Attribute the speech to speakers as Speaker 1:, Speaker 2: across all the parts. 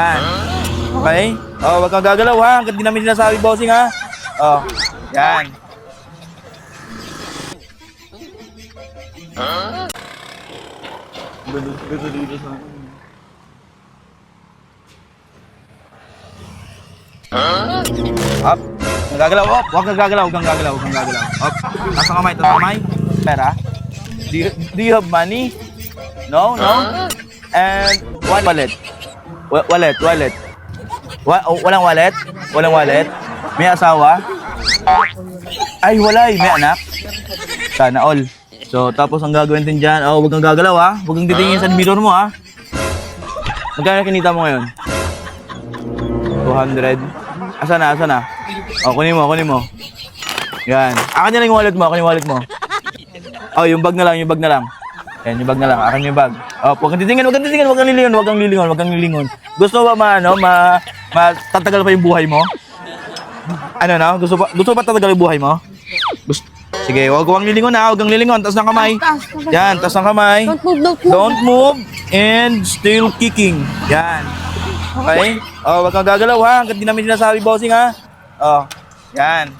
Speaker 1: Yan. Okay? Oh, wag kang gagalaw ha. Hanggat di namin sinasabi, bossing ha. Oh, yan. Ganda dito sa akin. Up. Nagagalaw. Up. Huwag kang gagalaw. Huwag kang gagalaw. Huwag kang gagalaw. Up. Taas ang kamay. Taas ang kamay. Pera. Do you have money? No? No? And wallet. Wallet. Walang wallet? Walang wallet? May asawa? Ay, wala eh. May anak? Sana all. So, tapos ang gagawin din dyan, oh, huwag kang gagalaw ha. Huwag kang titingin sa mirror mo ha. Magkano kinita mo ngayon? 200. Asa na? Oh, kunin mo. Yan. Akin na lang yung wallet mo, Oh, yung bag na lang. Yan, yung bag na lang. Akin yung bag. Oh, huwag kang titingin, huwag kang lilingon. Gusto mo ba matatagal pa yung buhay mo? Ano na? Gusto pa tatagal yung buhay mo? Sige, huwag kang lilingon ha, huwag kang lilingon. Taas ng kamay. Yan, taas ng kamay. Don't move. And still kicking. Yan. Okay? Oh, huwag kang gagalaw ha. Hanggat di namin sinasabi, bossing ha. Oh, yan.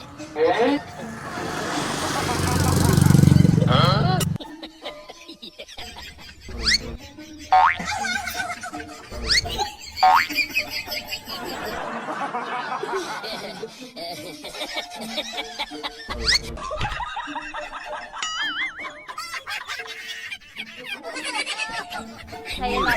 Speaker 2: Sa'yo na.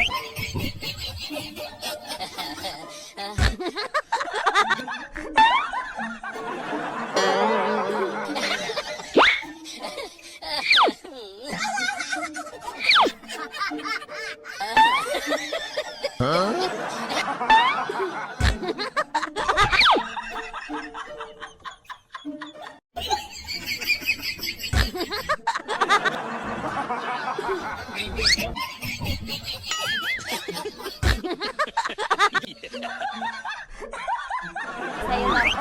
Speaker 2: Sa'yo na.